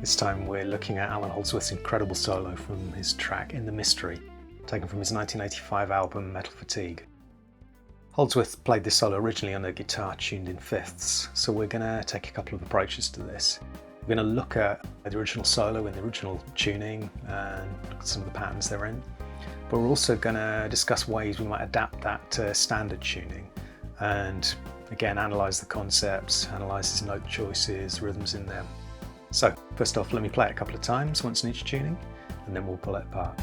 This time we're looking at Allan Holdsworth's incredible solo from his track In the Mystery, taken from his 1985 album Metal Fatigue. Holdsworth played this solo originally on a guitar tuned in fifths, so we're going to take a couple of approaches to this. We're going to look at the original solo and the original tuning and look at some of the patterns they're in, but we're also going to discuss ways we might adapt that to standard tuning and again analyse the concepts, analyse his note choices, rhythms in there. So first off, let me play it a couple of times, once in each tuning, and then we'll pull it apart.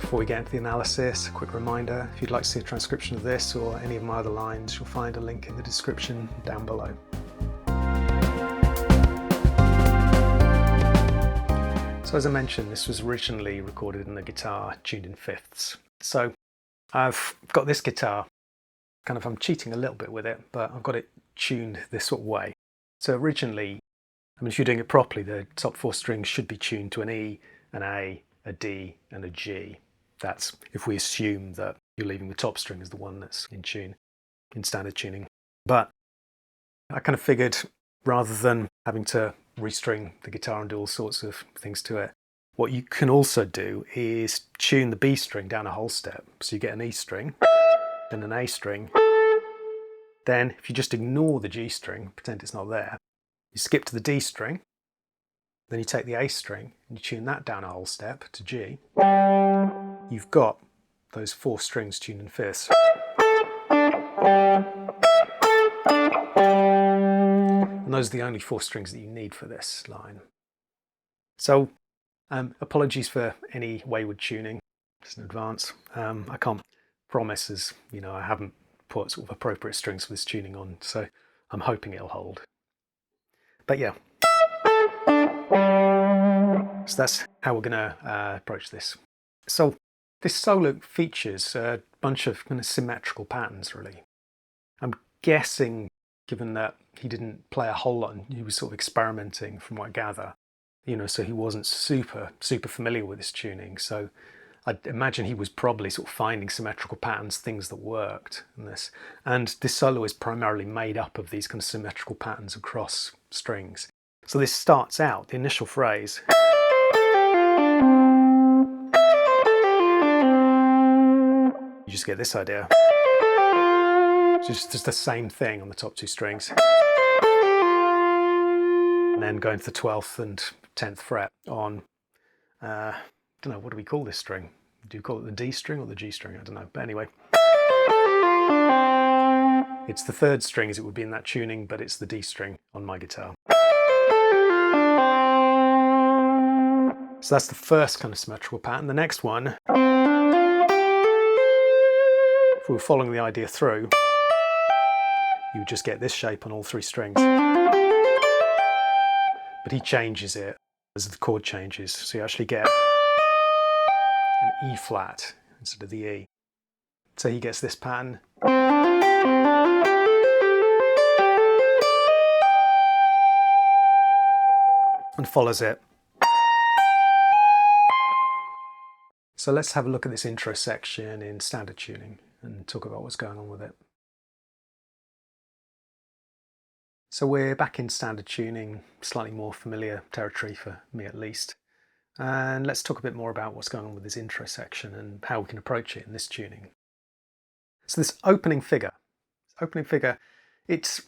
Before we get into the analysis, a quick reminder, if you'd like to see a transcription of this or any of my other lines, you'll find a link in the description down below. So as I mentioned, this was originally recorded on a guitar tuned in fifths. So I've got this guitar, I'm cheating a little bit with it, but I've got it tuned this sort of way. So originally, if you're doing it properly, the top four strings should be tuned to an E, an A, a D, and a G. That's if we assume that you're leaving the top string as the one that's in tune, in standard tuning. But I kind of figured rather than having to restring the guitar and do all sorts of things to it, what you can also do is tune the B string down a whole step. So you get an E string, then an A string. Then if you just ignore the G string, pretend it's not there, you skip to the D string, then you take the A string and you tune that down a whole step to G. You've got those four strings tuned in fifths. And those are the only four strings that you need for this line. So apologies for any wayward tuning, just in advance. I can't promise, as you know, I haven't put sort of appropriate strings for this tuning on, so I'm hoping it'll hold. But yeah. So that's how we're going to approach this. So this solo features a bunch of kind of symmetrical patterns, really. I'm guessing, given that he didn't play a whole lot, and he was sort of experimenting from what I gather, so he wasn't super familiar with this tuning. So I'd imagine he was probably sort of finding symmetrical patterns, things that worked in this. And this solo is primarily made up of these kind of symmetrical patterns across strings. So this starts out, the initial phrase, you just get this idea. Just the same thing on the top two strings. And then going to the 12th and 10th fret on, I don't know, what do we call this string? Do you call it the D string or the G string? I don't know. But anyway, it's the third string as it would be in that tuning, but it's the D string on my guitar. So that's the first kind of symmetrical pattern. The next one, if we were following the idea through, you would just get this shape on all three strings. But he changes it as the chord changes. So you actually get an E flat instead of the E. So he gets this pattern. And follows it. So let's have a look at this intro section in standard tuning and talk about what's going on with it. So we're back in standard tuning, slightly more familiar territory for me at least. And let's talk a bit more about what's going on with this intro section and how we can approach it in this tuning. So this opening figure, it's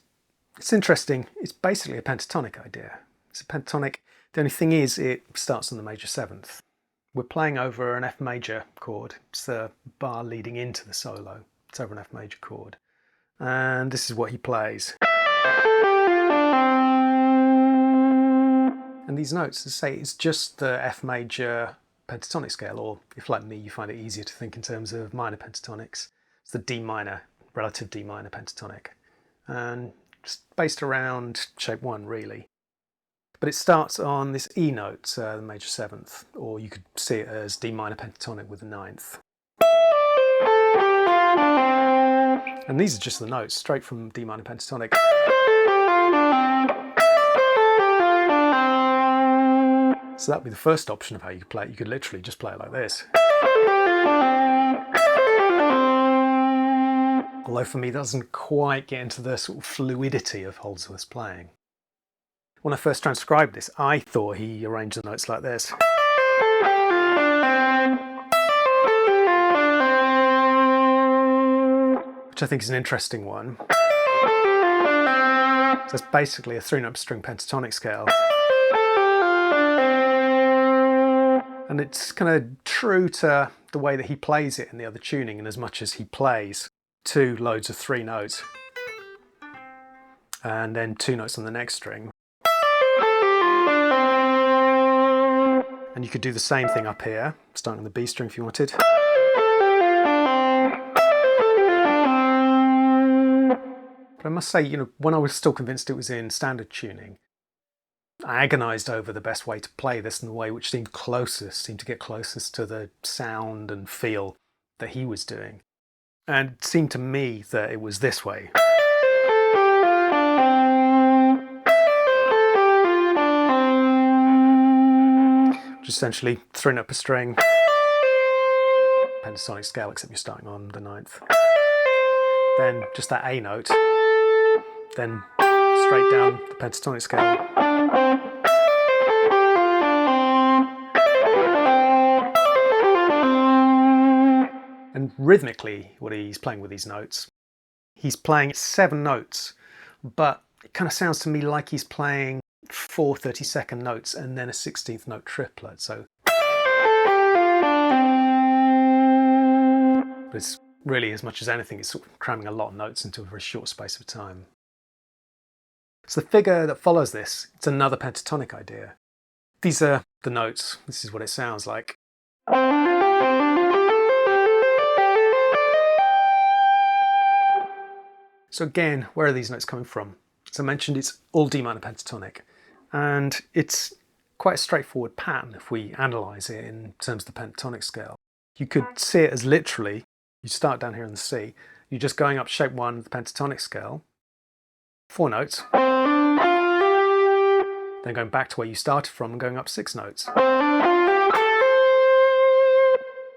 interesting. It's basically a pentatonic idea. It's a pentatonic The only thing is it starts on the major 7th. We're playing over an F major chord. It's the bar leading into the solo. It's over an F major chord. And this is what he plays. And these notes, as I say, it's just the F major pentatonic scale, or if like me you find it easier to think in terms of minor pentatonics, it's the D minor, relative D minor pentatonic. And just based around shape 1 really. But it starts on this E note, the major 7th, or you could see it as D minor pentatonic with the 9th. And these are just the notes, straight from D minor pentatonic. So that'd be the first option of how you could play it. You could literally just play it like this. Although for me that doesn't quite get into the sort of fluidity of Holdsworth's playing. When I first transcribed this, I thought he arranged the notes like this. Which I think is an interesting one. So it's basically a 3-note string pentatonic scale. And it's kind of true to the way that he plays it in the other tuning, in as much as he plays 2 loads of 3 notes and then 2 notes on the next string. And you could do the same thing up here, starting on the B string if you wanted. But I must say, you know, when I was still convinced it was in standard tuning, I agonised over the best way to play this and the way which seemed to get closest to the sound and feel that he was doing. And it seemed to me that it was this way. Which is essentially 3-note per string, pentatonic scale, except you're starting on the 9th. Then just that A note, then straight down the pentatonic scale. And rhythmically, what he's playing with these notes, he's playing 7 notes, but it kind of sounds to me like he's playing 4 32nd notes and then a 16th note triplet. So it's really, as much as anything, it's sort of cramming a lot of notes into a very short space of time. So the figure that follows this, it's another pentatonic idea. These are the notes. This is what it sounds like. So again, where are these notes coming from? As I mentioned, it's all D minor pentatonic, and it's quite a straightforward pattern if we analyse it in terms of the pentatonic scale. You could see it as literally, you start down here in the C, you're just going up shape 1 of the pentatonic scale, 4 notes, then going back to where you started from and going up 6 notes.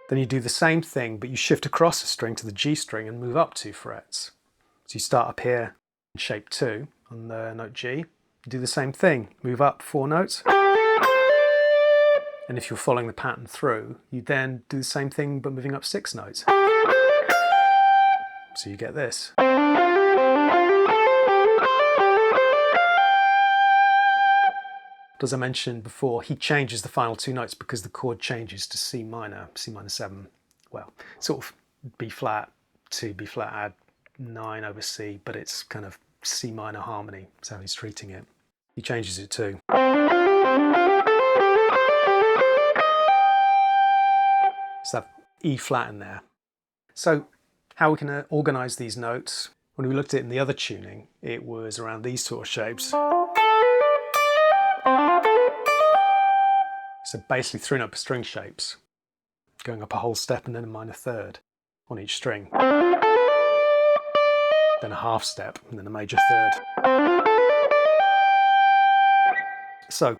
Then you do the same thing, but you shift across a string to the G string and move up 2 frets. So you start up here in shape 2 on the note G, you do the same thing, move up 4 notes. And if you're following the pattern through, you then do the same thing but moving up 6 notes. So you get this. As I mentioned before, he changes the final 2 notes because the chord changes to C minor 7, well, sort of B flat to B flat add 9 over C, but it's kind of C minor harmony, that's how he's treating it. He changes it too. So that E flat in there. So how we can organise these notes, when we looked at it in the other tuning, it was around these sort of shapes. So basically 3-note per string shapes, going up a whole step and then a minor third on each string. Then a half step and then a major third. So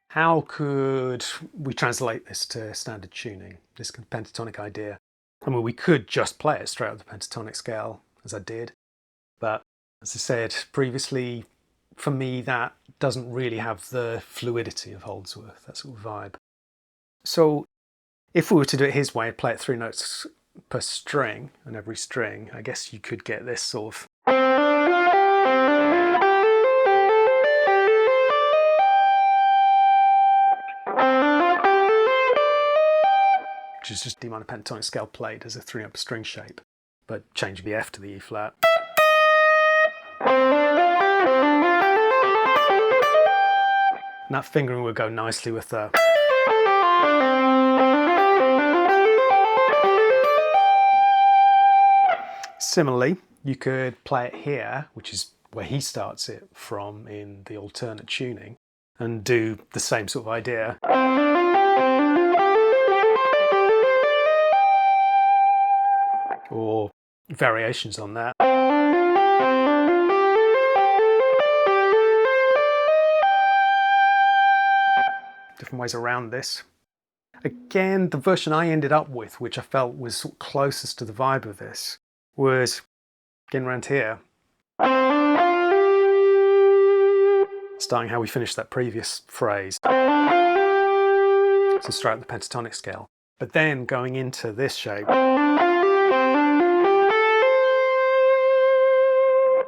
how could we translate this to standard tuning, this pentatonic idea? I mean, we could just play it straight up the pentatonic scale, as I did, but as I said previously, for me that doesn't really have the fluidity of Holdsworth, that sort of vibe. So if we were to do it his way and play it 3 notes per string on every string, I guess you could get this sort of is just D minor pentatonic scale played as a 3-note string shape, but changing the F to the E flat. And that fingering would go nicely with the Similarly, you could play it here, which is where he starts it from in the alternate tuning, and do the same sort of idea. Or variations on that. Different ways around this. Again, the version I ended up with, which I felt was sort of closest to the vibe of this, was getting around here. Starting how we finished that previous phrase. So straight up the pentatonic scale. But then going into this shape.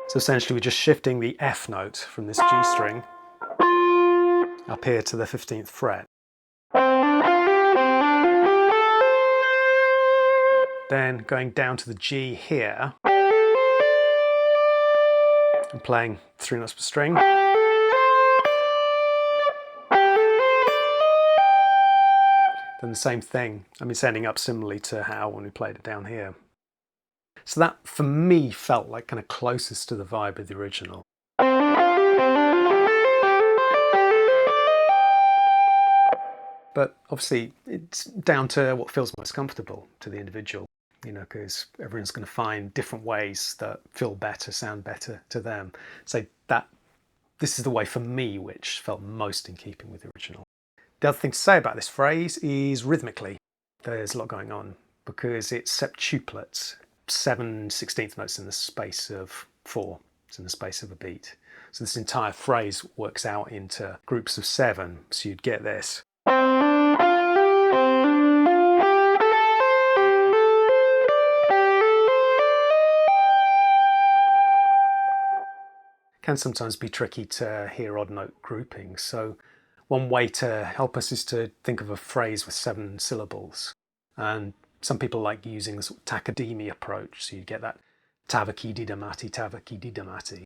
So essentially we're just shifting the F note from this G string up here to the 15th fret. Then going down to the G here and playing 3 notes per string. Then the same thing. I mean, it's ending up similarly to how when we played it down here. So that, for me, felt like kind of closest to the vibe of the original. But obviously, it's down to what feels most comfortable to the individual, you know, because everyone's going to find different ways that feel better, sound better to them. So this is the way for me which felt most in keeping with the original. The other thing to say about this phrase is rhythmically, there's a lot going on because it's septuplets, 7/16 notes in the space of 4. It's in the space of a beat. So this entire phrase works out into groups of 7. So you'd get this. Can sometimes be tricky to hear odd note groupings. So one way to help us is to think of a phrase with 7 syllables. And some people like using the sort of tacademe approach. So you get that tavaki didamati, tavaki didamati.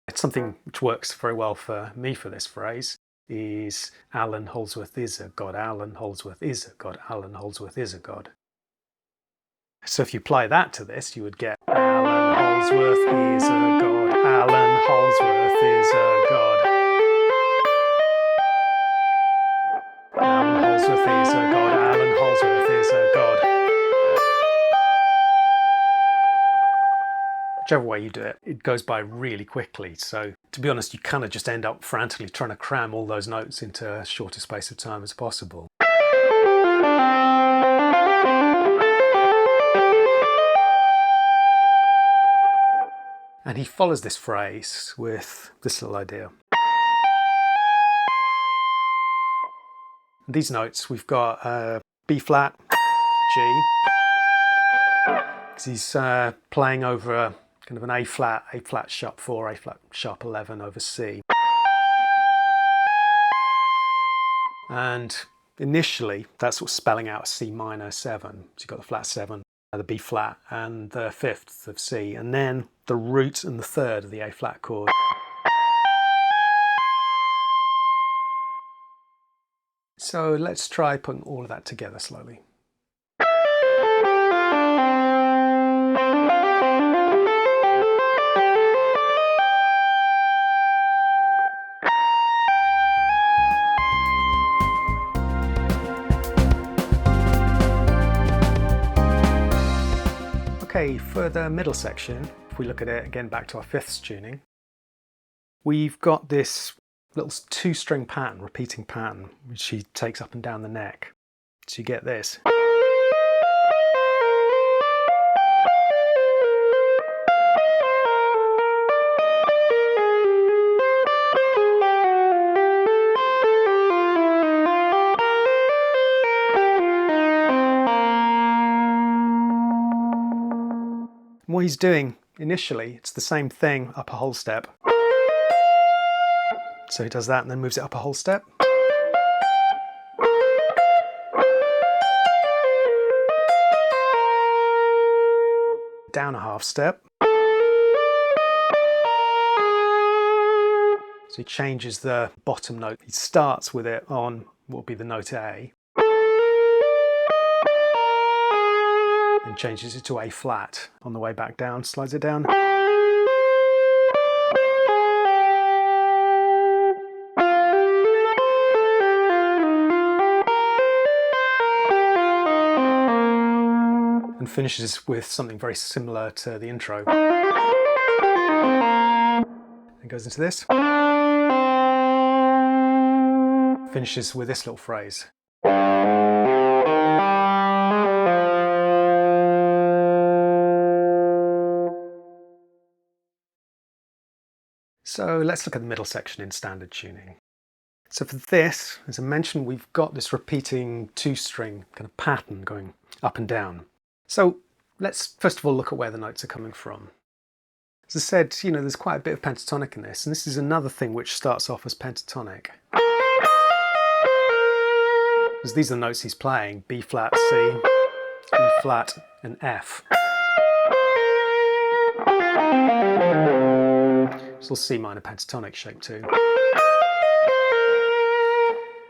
It's something which works very well for me for this phrase is Allan Holdsworth is a god, Allan Holdsworth is a god, Allan Holdsworth is a god. So if you apply that to this, you would get Allan Holdsworth is a god, Allan Holdsworth is a god. Allan Holdsworth is a god, Allan Holdsworth is a god. Whichever way you do it, it goes by really quickly. So to be honest, you kind of just end up frantically trying to cram all those notes into as short a space of time as possible. And he follows this phrase with this little idea. These notes, we've got B flat, G, because he's playing over kind of an A flat sharp 4, A flat sharp 11 over C. And initially, that's sort of spelling out C minor 7. So you've got the flat 7, the B flat, and the 5th of C, and then the root and the 3rd of the A flat chord. So let's try putting all of that together slowly. Okay, for the middle section, if we look at it again back to our 5th tuning, we've got this little 2-string pattern, repeating pattern, which he takes up and down the neck. So you get this. What he's doing initially, it's the same thing up a whole step. So he does that and then moves it up a whole step. down a half step. So he changes the bottom note. He starts with it on what will be the note A, and changes it to A flat. On the way back down, slides it down. And finishes with something very similar to the intro. And goes into this. Finishes with this little phrase. So let's look at the middle section in standard tuning. So for this, as I mentioned, we've got this repeating 2-string kind of pattern going up and down. So let's first of all look at where the notes are coming from. As I said, there's quite a bit of pentatonic in this, and this is another thing which starts off as pentatonic. Because these are the notes he's playing: B flat, C, E flat, and F. Still C minor pentatonic shape too.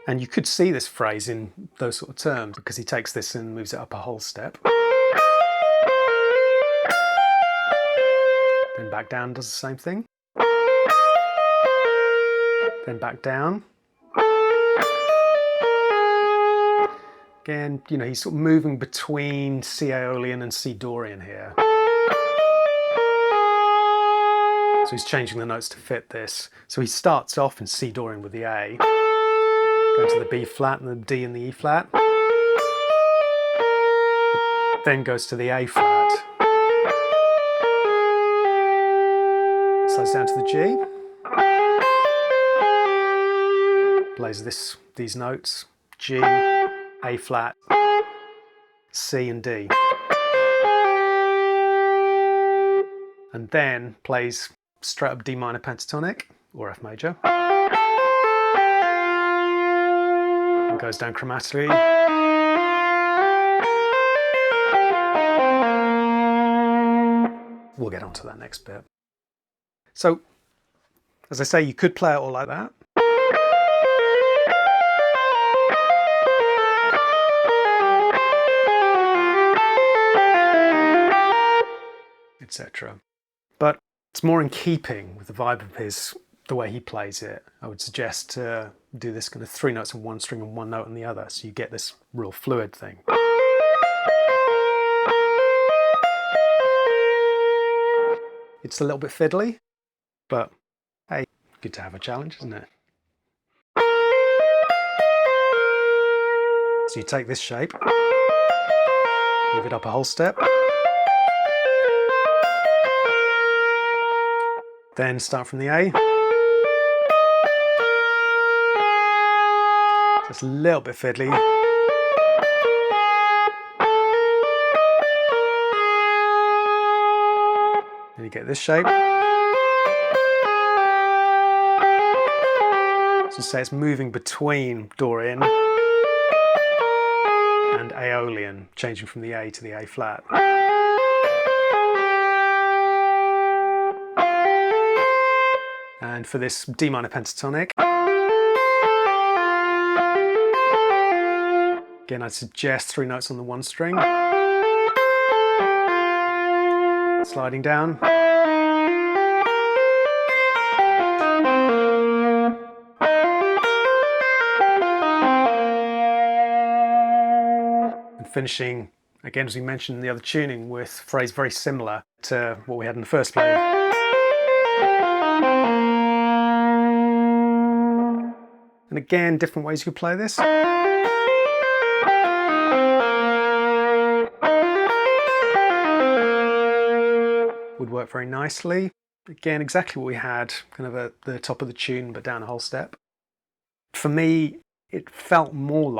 And you could see this phrase in those sort of terms, because he takes this and moves it up a whole step. Then back down, does the same thing. Then back down. Again, he's sort of moving between C Aeolian and C Dorian here. So he's changing the notes to fit this. So he starts off in C Dorian with the A, going to the B flat and the D and the E flat, then goes to the A flat, slides down to the G, plays these notes: G, A flat, C and D, and then plays straight up D minor pentatonic or F major, and goes down chromatically, we'll get onto that next bit. So, as I say, you could play it all like that. Etc. But it's more in keeping with the vibe of the way he plays it. I would suggest to do this kind of 3 notes on one string and 1 note on the other, so you get this real fluid thing. It's a little bit fiddly, but hey, good to have a challenge, isn't it? So you take this shape, move it up a whole step, then start from the A. Just a little bit fiddly. Then you get this shape. So say it's moving between Dorian and Aeolian, changing from the A to the A flat. And for this D minor pentatonic, again, I'd suggest 3 notes on the 1 string, sliding down, and finishing, again, as we mentioned in the other tuning, with a phrase very similar to what we had in the first play. And again, different ways you could play this. Would work very nicely. Again, exactly what we had kind of at the top of the tune, but down a whole step. For me, it felt more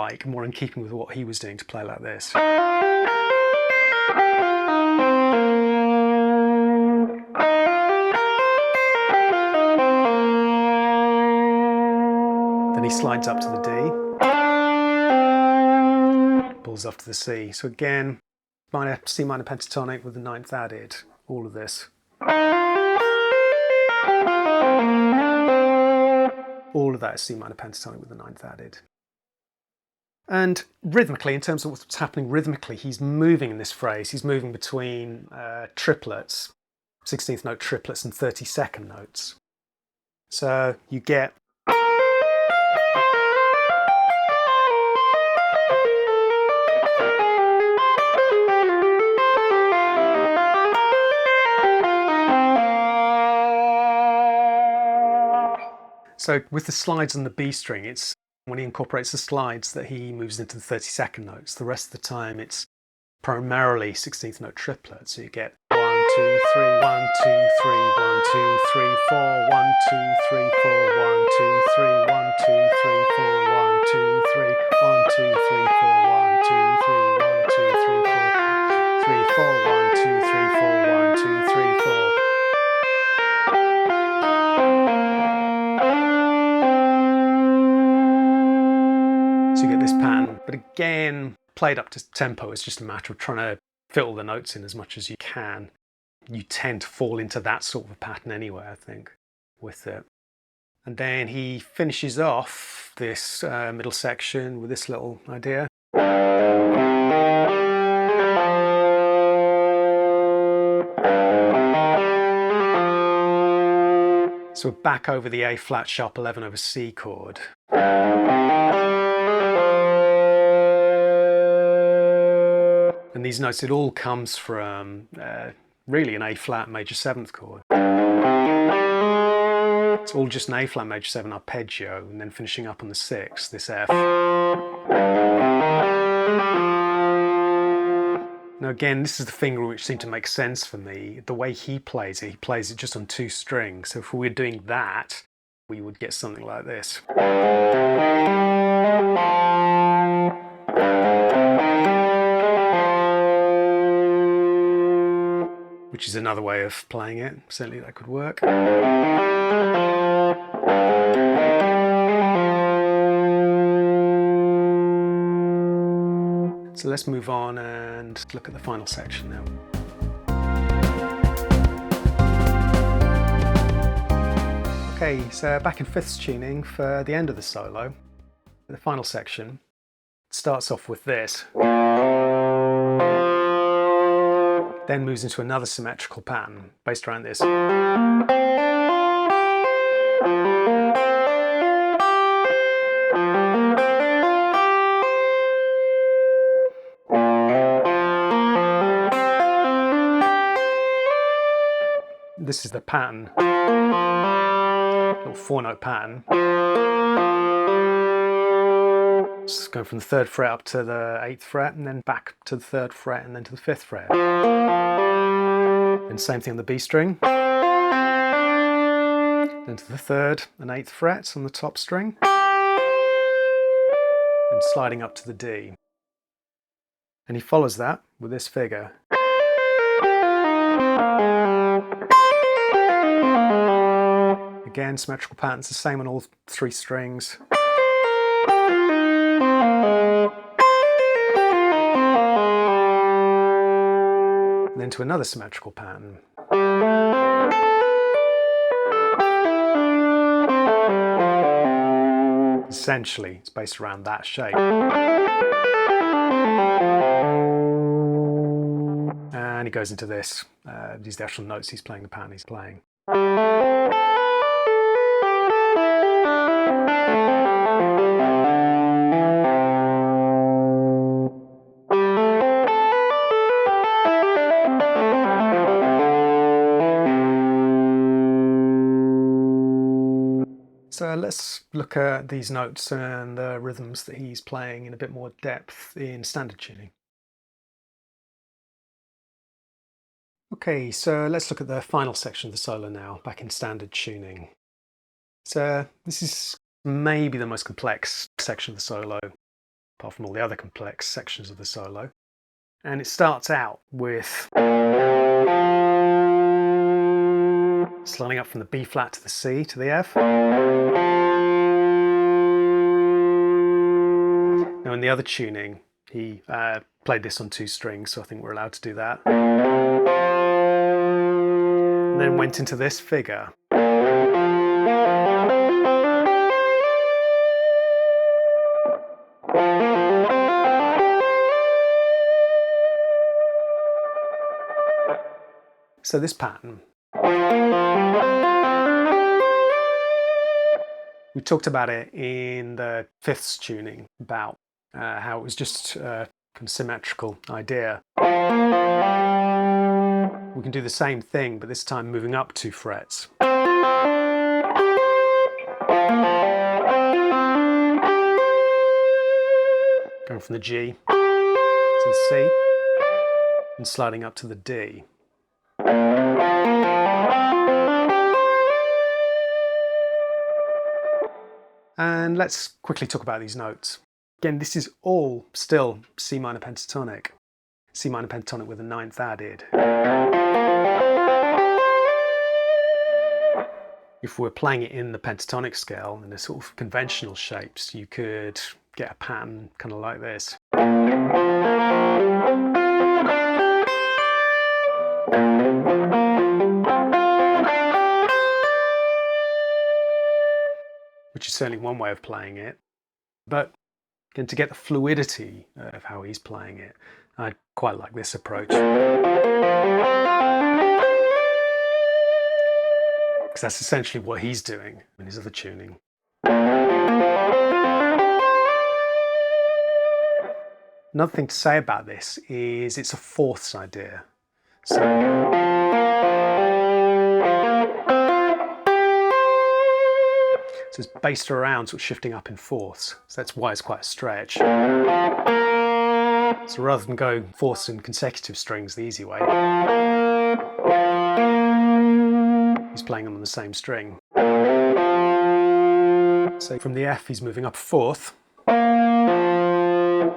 in keeping with what he was doing to play like this. Then he slides up to the D, pulls off to the C. So again, minor, C minor pentatonic with the ninth added, all of this. All of that is C minor pentatonic with the ninth added. And rhythmically, in terms of what's happening rhythmically, he's moving in this phrase. He's moving between triplets, 16th note triplets and 32nd notes. So you get so with the slides on the B string, it's when he incorporates the slides that he moves into the 32nd notes. The rest of the time it's primarily 16th note triplets. So you get 1, 2, 3, 1, 2, 3, 1, 2, 3, 4, 1, 2, 3, 4, 1, 2, 3, 1, 2, 3, 4, 1, 2, 3, 1, 2, 3, 4, 1, 2, 3, 1, 2, 3, 4, 3, 4, 1, 2, 3, 4, 1, 2, 3, 4. So you get this pattern, but again, played up to tempo. It's just a matter of trying to fit all the notes in as much as you can. You tend to fall into that sort of a pattern anyway, I think, with it. And then he finishes off this middle section with this little idea. So we're back over the A flat sharp 11 over C chord. And these notes, it all comes from really an A flat major 7th chord. It's all just an A flat major 7 arpeggio, and then finishing up on the 6th, this F. Now again, this is the finger which seemed to make sense for me. The way he plays it just on 2 strings. So if we were doing that, we would get something like this. Which is another way of playing it. Certainly that could work. So let's move on and look at the final section now. Okay, so back in 5th tuning for the end of the solo. The final section starts off with this. Then moves into another symmetrical pattern based around this. This is the pattern, little 4-note pattern. It's going from the 3rd fret up to the 8th fret, and then back to the 3rd fret, and then to the 5th fret. And same thing on the B string. Then to the 3rd and 8th frets on the top string. And sliding up to the D. And he follows that with this figure. Again, symmetrical patterns, the same on all 3 strings. And then to another symmetrical pattern. Essentially, it's based around that shape. And he goes into this. These are the actual notes he's playing, the pattern he's playing. So let's look at these notes and the rhythms that he's playing in a bit more depth in standard tuning. Okay, so let's look at the final section of the solo now, back in standard tuning. So this is maybe the most complex section of the solo, apart from all the other complex sections of the solo. And it starts out with sliding up from the B flat to the C to the F. Now in the other tuning, he played this on 2 strings, so I think we're allowed to do that. And then went into this figure. So this pattern, we talked about it in the fifths tuning, about how it was just a kind of symmetrical idea. We can do the same thing, but this time moving up 2 frets. Going from the G to the C and sliding up to the D. And let's quickly talk about these notes. Again, this is all still C minor pentatonic. C minor pentatonic with a 9th added. If we're playing it in the pentatonic scale, in the sort of conventional shapes, you could get a pattern kind of like this. Which is certainly one way of playing it. But again, to get the fluidity of how he's playing it, I quite like this approach. Because that's essentially what he's doing in his other tuning. Another thing to say about this is it's a fourths idea. So it's based around sort of shifting up in fourths. So that's why it's quite a stretch. So rather than go fourths and consecutive strings the easy way, he's playing them on the same string. So from the F he's moving up a 4th,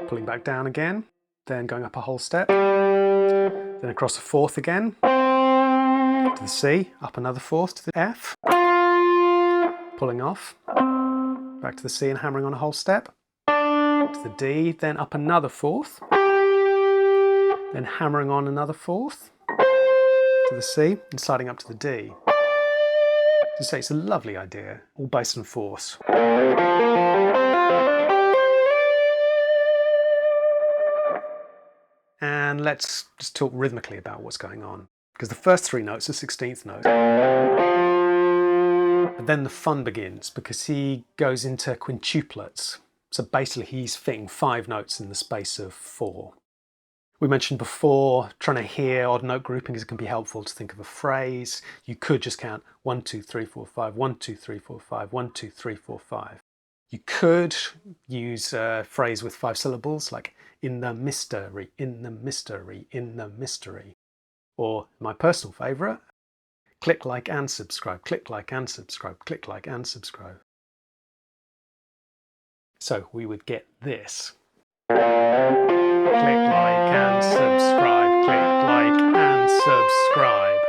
pulling back down again, then going up a whole step, then across a 4th again, to the C, up another 4th to the F, pulling off, back to the C and hammering on a whole step, to the D, then up another 4th, then hammering on another 4th, to the C and sliding up to the D. To say it's a lovely idea, all based on fourths. And let's just talk rhythmically about what's going on, because the first 3 notes are 16th notes. But then the fun begins, because he goes into quintuplets. So basically he's fitting 5 notes in the space of 4. We mentioned before, trying to hear odd note groupings, it can be helpful to think of a phrase. You could just count 1, 2, 3, 4, 5, 1, 2, 3, 4, 5, 1, 2, 3, 4, 5. You could use a phrase with 5 syllables, like in the mystery, in the mystery, in the mystery. Or my personal favourite, click like and subscribe, click like and subscribe, click like and subscribe. So we would get this. Click like and subscribe, click like and subscribe.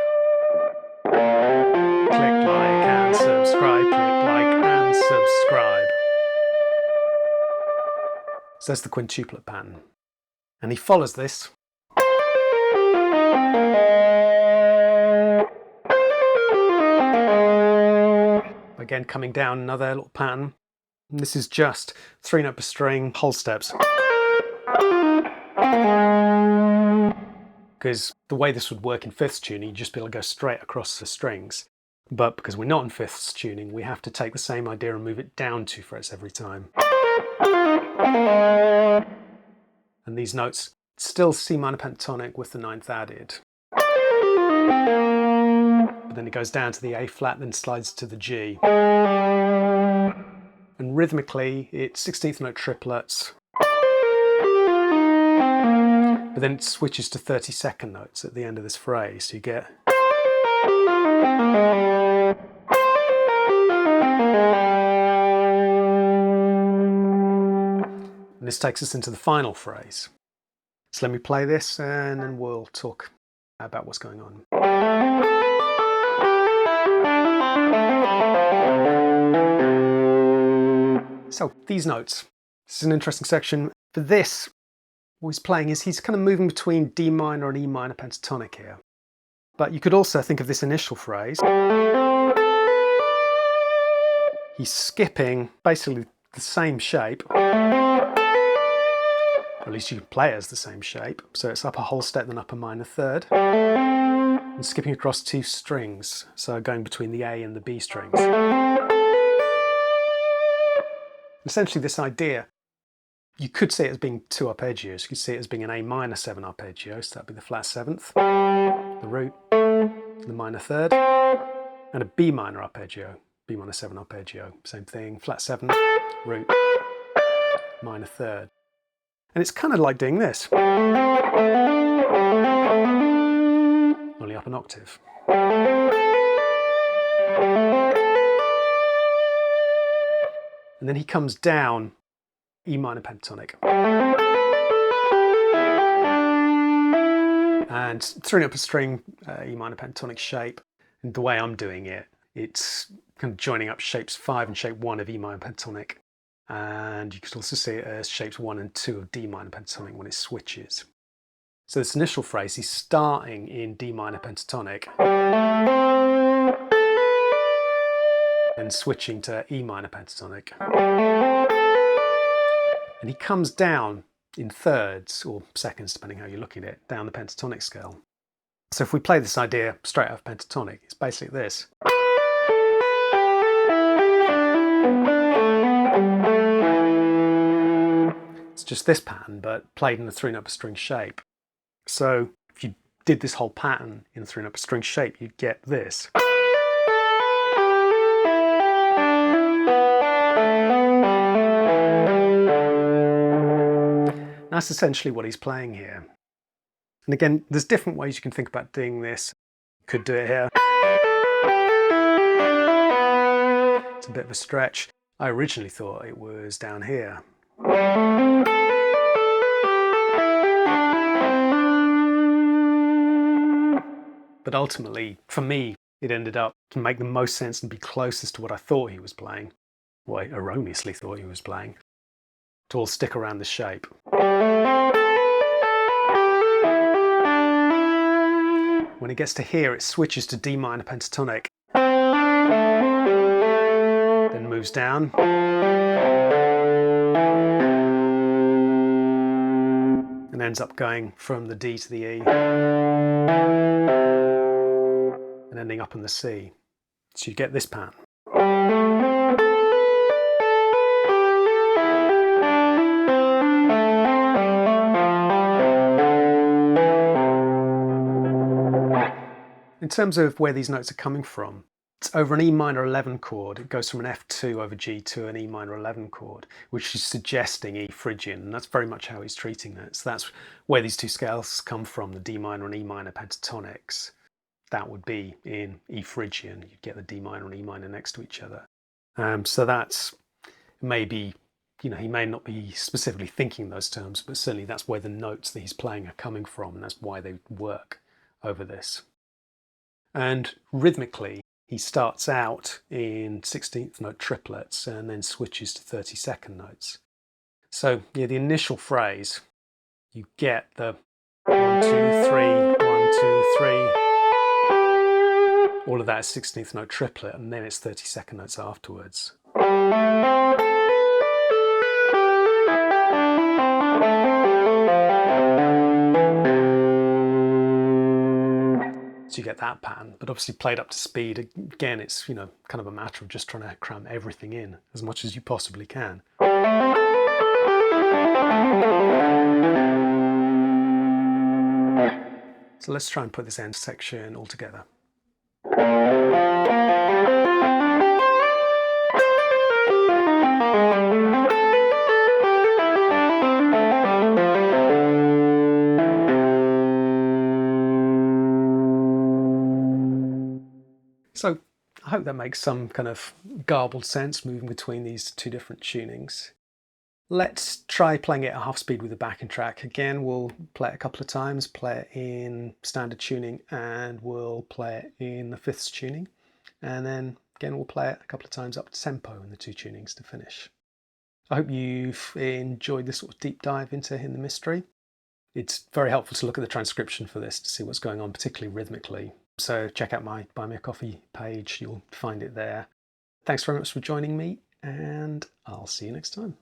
Click like and subscribe, click like and subscribe. So that's the quintuplet pattern. And he follows this. Again, coming down another little pattern. And this is just 3 note per string, whole steps. Because the way this would work in fifths tuning, you'd just be able to go straight across the strings. But because we're not in fifths tuning, we have to take the same idea and move it down 2 frets every time. And these notes, still C minor pentatonic with the 9th added. But then it goes down to the A flat, then slides to the G. And rhythmically, it's 16th note triplets. But then it switches to 32nd notes at the end of this phrase. So you get... And this takes us into the final phrase. So let me play this and then we'll talk about what's going on. So these notes. This is an interesting section. For this, what he's playing is he's kind of moving between D minor and E minor pentatonic here. But you could also think of this initial phrase. He's skipping basically the same shape, or at least you can play it as the same shape. So it's up a whole step, then up a minor third, and skipping across two strings, so going between the A and the B strings. Essentially this idea, you could see it as being two arpeggios. You could see it as being an A minor 7 arpeggio, so that'd be the flat 7th, the root, the minor third, and a B minor arpeggio, B minor 7 arpeggio, same thing, flat 7, root, minor third. And it's kind of like doing this, only up an octave. And then he comes down E minor pentatonic. And throwing up a string E minor pentatonic shape, and the way I'm doing it, it's kind of joining up shapes 5 and shape 1 of E minor pentatonic. And you could also see it as shapes 1 and 2 of D minor pentatonic when it switches. So this initial phrase, he's starting in D minor pentatonic and switching to E minor pentatonic. And he comes down in thirds or seconds, depending how you're looking at it, down the pentatonic scale. So if we play this idea straight out of pentatonic, it's basically this. It's just this pattern, but played in a 3-note per string shape. So if you did this whole pattern in a 3-note per string shape, you'd get this. That's essentially what he's playing here. And again, there's different ways you can think about doing this. You could do it here. It's a bit of a stretch. I originally thought it was down here. But ultimately, for me, it ended up to make the most sense and be closest to what I thought he was playing, well, I erroneously thought he was playing, to all stick around the shape. When it gets to here, it switches to D minor pentatonic, then moves down, and ends up going from the D to the E, and ending up in the C. So you get this pattern. In terms of where these notes are coming from, it's over an E minor 11 chord. It goes from an F2 over G to an E minor 11 chord, which is suggesting E Phrygian, and that's very much how he's treating it. So that's where these two scales come from, the D minor and E minor pentatonics. That would be in E Phrygian. You'd get the D minor and E minor next to each other. So that's maybe, he may not be specifically thinking those terms, but certainly that's where the notes that he's playing are coming from, and that's why they work over this. And rhythmically, he starts out in 16th note triplets and then switches to 32nd notes. So yeah, the initial phrase, you get the 1, 2, 3, 1, 2, 3. All of that is 16th note triplet, and then it's 32nd notes afterwards. So you get that pattern, but obviously played up to speed. Again, it's kind of a matter of just trying to cram everything in as much as you possibly can. So let's try and put this end section all together. So I hope that makes some kind of garbled sense moving between these two different tunings. Let's try playing it at half speed with the backing track. Again, we'll play it a couple of times, play it in standard tuning, and we'll play it in the fifths tuning. And then again, we'll play it a couple of times up to tempo in the two tunings to finish. I hope you've enjoyed this sort of deep dive into In the Mystery. It's very helpful to look at the transcription for this to see what's going on, particularly rhythmically. So check out my Buy Me a Coffee page, you'll find it there. Thanks very much for joining me, and I'll see you next time.